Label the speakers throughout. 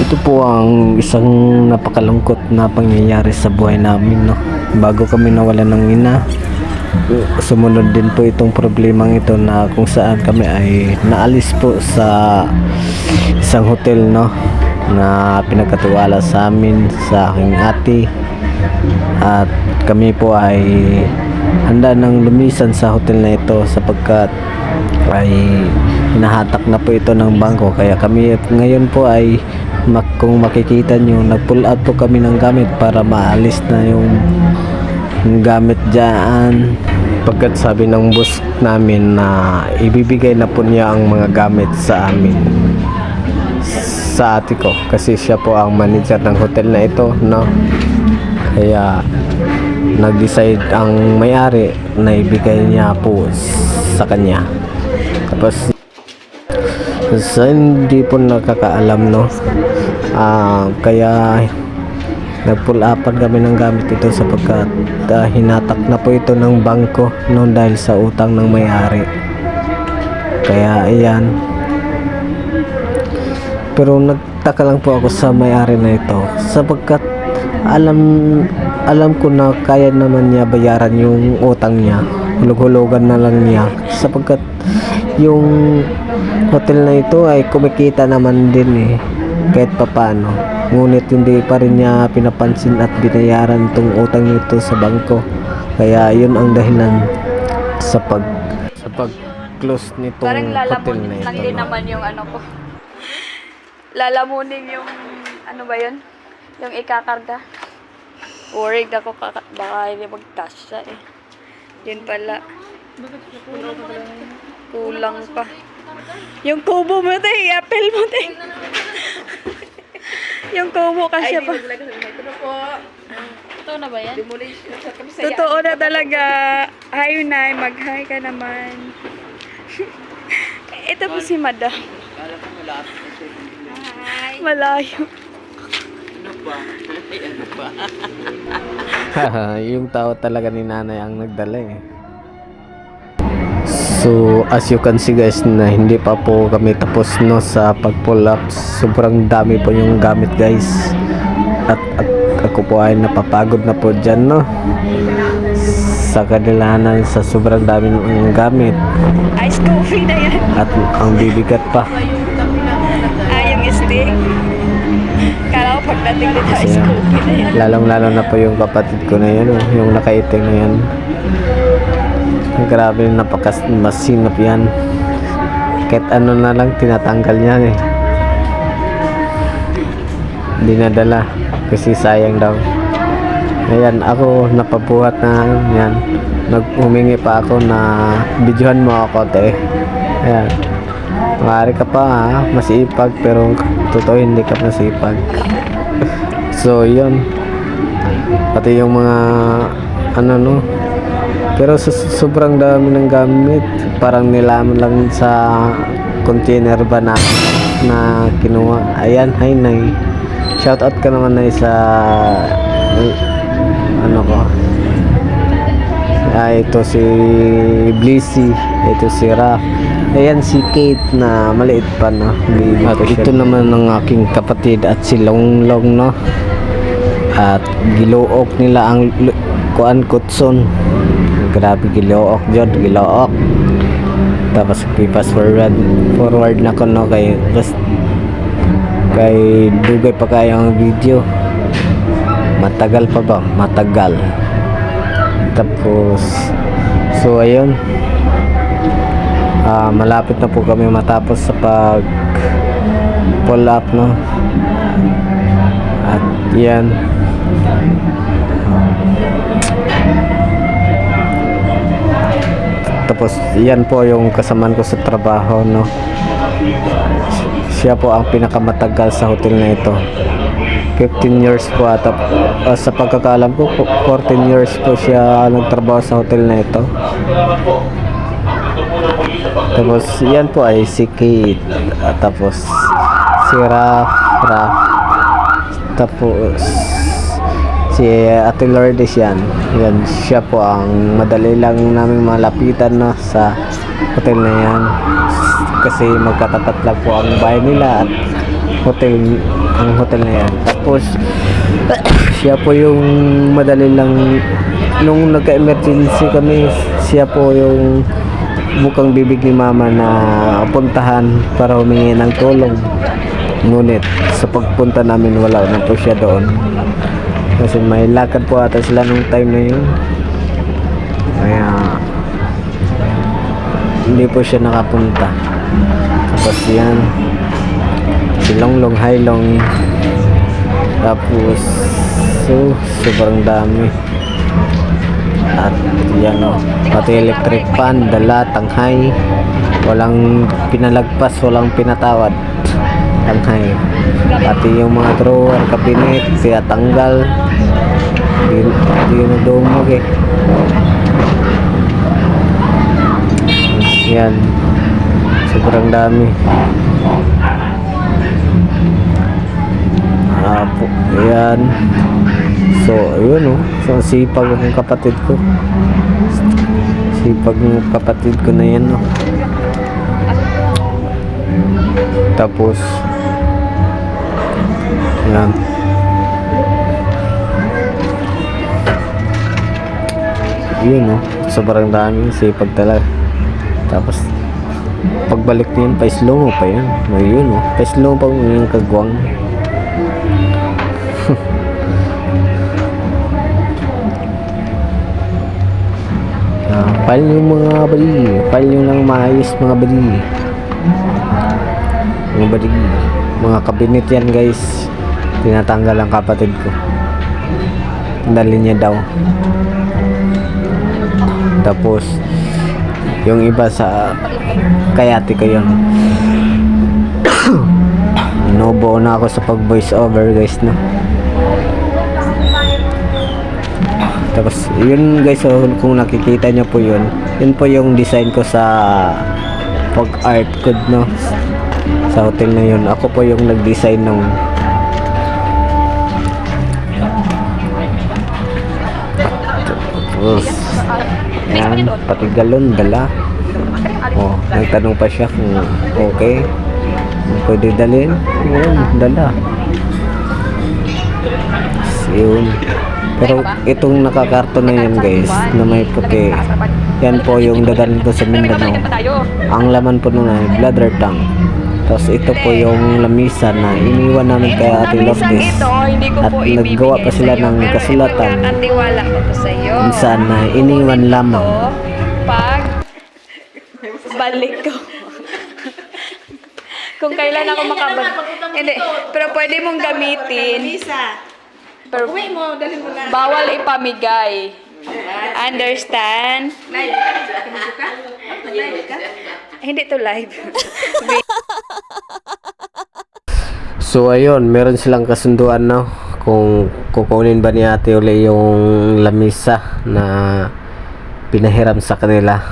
Speaker 1: Ito po ang isang napakalungkot na pangyayari sa buhay namin, no. Bago kami nawalan ng ina, sumunod din po itong problemang ito na kung saan kami ay naalis po sa isang hotel, no, na pinagkatiwala sa amin sa aking ate, at kami po ay handa nang lumisan sa hotel na ito sapagkat ay hinahatak na po ito ng bangko. Kaya kami ngayon po ay kung makikita nyo, nag-pull out po kami ng gamit para maalis na yung gamit dyan, pagkat sabi ng boss namin na ibibigay na po niya ang mga gamit sa amin, sa ate ko, kasi siya po ang manager ng hotel na ito, no. Kaya nag-decide ang may-ari na ibigay niya po sa kanya. Tapos sa hindi po nakakaalam, no, kaya nag-pull upan kami ng gamit ito sapagkat hinatak na po ito ng bangko, no, dahil sa utang ng may-ari. Kaya ayan, pero nagtaka lang po ako sa may-ari na ito sapagkat alam ko na kaya naman niya bayaran yung utang niya, hulog-hulugan na lang niya sapagkat yung hotel na ito ay kumikita naman din kahit papano, ngunit hindi pa rin niya pinapansin at binayaran tong utang nito sa bangko. Kaya yun ang dahilan sa pag close nitong
Speaker 2: parang
Speaker 1: hotel na
Speaker 2: lalamunin
Speaker 1: ito,
Speaker 2: lang din
Speaker 1: no?
Speaker 2: naman yung ano ko. Lalamunin yung ano ba yun? Yung ikakarga. Worried ako baka hindi magkasya Yun pala. Kulang pa. Yung kubo mo tayo, i-apel mo tayo. Yung kubo kasi pa.
Speaker 3: Totoo na ba yan?
Speaker 2: Totoo na talaga. Hi, Nay. Mag-hi ka naman. Ito po si Madam.
Speaker 3: Hi.
Speaker 2: Malayo.
Speaker 1: Yung tao talaga ni nanay ang nagdala So as you can see guys, na hindi pa po kami tapos, no, sa pag-pull up. Sobrang dami po yung gamit guys, at ako po ay napapagod na po dyan, no, sa kanilahanan sa sobrang dami ng gamit
Speaker 2: Ice coffee na yan.
Speaker 1: at ang bibigat pa.
Speaker 2: Yung stick. Kala ko pagdating dito ice
Speaker 1: Ayan.
Speaker 2: coffee na yan.
Speaker 1: Lalong-lalo na po yung kapatid ko na yan, yung nakaitim na yan. Grabe, masinap yan. Kahit ano na lang tinatanggal niya dinadala kasi sayang daw. Ayan, ako napabuhat na yan. Humingi pa ako na videohan mo ako, te. Ayan, maaari ka pa masipag, pero totoo hindi ka masipag. So yun, pati yung mga ano, no, pero sobrang dami ng gamit, parang nilaman lang sa container ba na kinuha. Ayan, hi Nay, shout out ka naman Nay sa ano ko. Ito si Blissy, ito si Raf, ayan si Kate na maliit pa, no. At ito naman ng aking kapatid at si Longlong, no, at giluok nila ang kuan kutson. Grabe, gilook jud, gilook. Tapos fast forward na ko, no, kay dugay pa kaya ang video, matagal pa ba, matagal. Tapos so ayun, malapit na po kami matapos sa pag pull up, no, at yan. Tapos yan po yung kasamaan ko sa trabaho, no. Siya po ang pinakamatagal sa hotel na ito, 15 years po ata. Sa pagkakaalam ko 14 years po siya nagtrabaho sa hotel na ito. Tapos yan po ay si Kate, tapos si Raf, tapos si Ate Lourdes yan. Yan, siya po ang madali lang namin malapitan, no, sa hotel na yan. Kasi magkatapat lang po ang bahay nila at hotel ang hotel na yan. Tapos siya po yung madali lang nung nagka-emergency kami, siya po yung bukang bibig ni mama na puntahan para humingi ng tulong. Ngunit sa pagpunta namin wala na po siya doon. Kasi may lakad po ata sila nung time na yun. Kaya hindi po siya nakapunta. Tapos yan, si Longlong, hi Long. Tapos sobrang dami. At yan o, pati electric fan, dala, tanghay. Walang pinalagpas, walang pinatawad. Tanghay. Pati yung mga drawer, cabinet, siya tanggal. Di na dumog eh. Yan. Sobrang dami. Ayan. So, ayun oh. So, sipag ng kapatid ko. Sipag ng kapatid ko na yan oh. Tapos, yan. Yun oh. Sobrang dami. Sipag talaga. Tapos, pagbalik niyan, pa-slow mo pa yan. Ayun oh. Pa-slow pa yung kagwang. File yung mga bali. File yung lang maayos mga bali. Mga bali. Mga kabinet yan guys. Tinatanggal ang kapatid ko. Dali niya daw. Tapos yung iba sa kayati ko yun. Nobo na ako sa pag voice over guys no. Tapos yun guys, so, kung nakikita nyo po yun po yung design ko sa pag art code no, sa hotel na yun. Ako po yung nag-design nung tapos yan, pati galon dala. Oh, nagtanong pa siya kung okay, kung pwede dalhin. Yun, dala. Yun. Pero itong nakakarton na yan guys, na may puti, yan po yung dadalhin ko sa Mindanao. Ang laman po nun ay bladder tank. Tapos ito po yung lamisa na iniwan namin kay Ate Lourdes. At naggawa pa sila ng kasulatan kung saan na iniwan lamang.
Speaker 2: Pag balik ko. Kung kailan ako makabalik. Hindi, pero pwede mong gamitin. Pero bawal ipamigay. Understand? Hindi to live.
Speaker 1: So ayun, meron silang kasunduan no, kung kukunin ba ni Ate Uli yung lamisa na pinahiram sa kanila.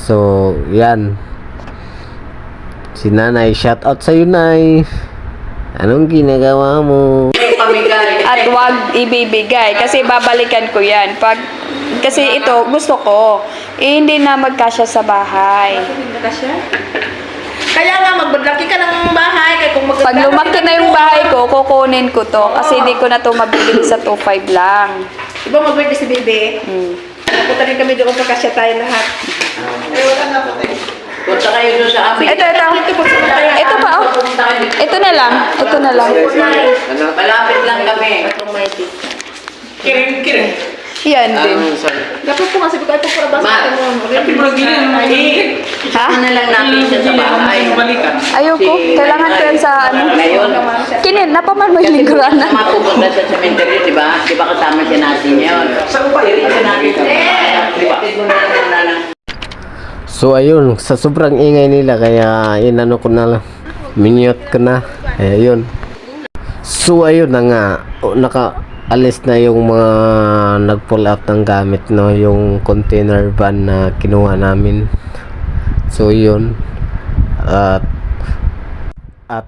Speaker 1: So yan, si Nanay, shout out sa'yo Nay. Anong ginagawa mo?
Speaker 2: At wag ibibigay kasi babalikan ko yan. Kasi ito gusto ko. Hindi na magkasya sa bahay.
Speaker 3: Kaya nga, maglaki ka ng bahay. Kaya kung
Speaker 2: Pag lumaki na yung bahay ko, kukunin ko to. Kasi hindi ko na to mabibili sa 2.5 lang.
Speaker 3: Diba mag-birthday si Bebe? Napunta rin kami doon pagkasya tayo lahat. Ay, wala na po tayo.
Speaker 4: Punta kayo doon sa amin.
Speaker 2: Ito. Ito pa oh. Ito na lang. Ito na lang.
Speaker 4: Malapit lang kami.
Speaker 3: Kiring.
Speaker 2: Yan din.
Speaker 3: Dapat po nga sabi ko, ay pupura ba
Speaker 4: Ma,
Speaker 3: sa atin mo?
Speaker 4: Tapi mo lagi
Speaker 2: Ha?
Speaker 4: na lang natin siya sa bahay.
Speaker 2: Ayoko. Kailangan ko yan sa ano.
Speaker 4: Ngayon,
Speaker 2: Kinin, napaman mo yung lingkuran na.
Speaker 4: mapupunta sa cemetery, di ba? Di ba kasama siya natin yun? Saan pa yun? Kasi natin sa
Speaker 1: So ayun, sa sobrang ingay nila kaya inano ko na lang, minute ko na. Ayun. So ayun na nga, nakaalis na yung mga nag-pull out ng gamit no, yung container van na kinuha namin. So yun. At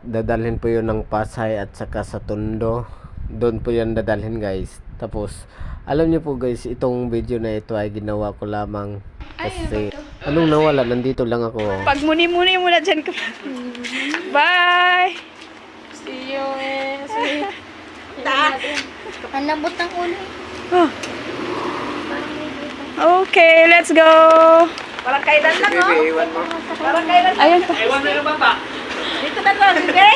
Speaker 1: dadalhin po yun ng Pasay at saka sa Tondo. Doon po yan dadalhin guys. Tapos alam niyo po guys, itong video na ito ay ginawa ko lamang kasi anong nawala, nandito lang ako.
Speaker 2: Pag muni-muni muna dyan ka. Bye! Ang lambot ng ulo. Okay, let's go.
Speaker 3: Walang kailan lang, oh. Walang kailan lang.
Speaker 2: Ayun pa.
Speaker 3: Dito na to, bebe.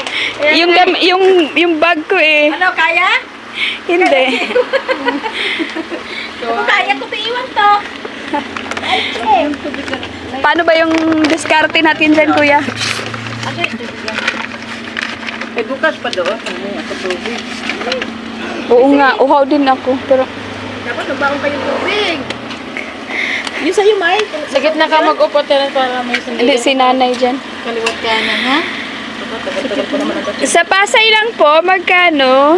Speaker 2: Yung bag ko eh.
Speaker 3: Ano, kaya?
Speaker 2: Hindi.
Speaker 3: Kung kaya ko iwan to.
Speaker 2: Paano ba yung diskarte natin dyan, kuya?
Speaker 4: Eh, bukas pa doon. Tubig.
Speaker 2: Oo nga, uhaw din ako. Pero
Speaker 3: Dapat nagbaon pa yung tubig. Yung sa'yo, May.
Speaker 5: Sa gitna ka mag-upo para may
Speaker 2: hindi si nanay dyan.
Speaker 5: kaliwat kanan, ha?
Speaker 2: Sa Pasay lang po, magkano?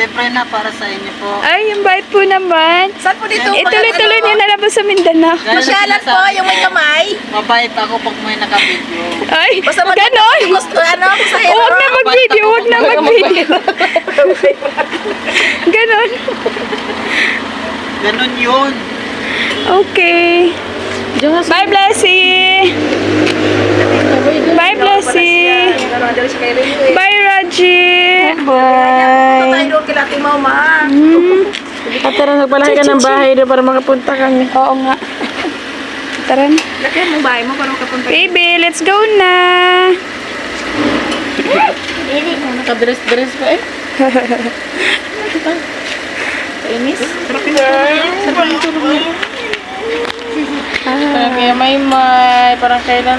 Speaker 5: Libre na para sa inyo po.
Speaker 2: Ay, yung bait po naman.
Speaker 3: Saan po dito?
Speaker 2: Ituloy-tuloy niyo na lang po sa Mindanao.
Speaker 3: Masyalan po, yung may kamay.
Speaker 5: Mabait ako pag may nakabidyo.
Speaker 2: Ay,
Speaker 3: Basta
Speaker 2: ganon.
Speaker 3: gusto, ano, sa
Speaker 2: Oh, Huwag na mag-video, huwag na mag-video. Ganon.
Speaker 5: Ganun yun.
Speaker 2: Okay. Bye, Blessy. Bye, Blessy. Bye, Raji.
Speaker 3: Bye. Tayo doon kila Timaw, ma.
Speaker 5: Tara, nagpalahay ka ng bahay doon para makapunta kami.
Speaker 2: Oo nga. Tara na.
Speaker 3: Laki mo bahay mo para makapunta.
Speaker 2: Baby, let's go na.
Speaker 5: Nakadress-dress pa eh.
Speaker 3: Inis.
Speaker 5: Parang kaya may parang kailan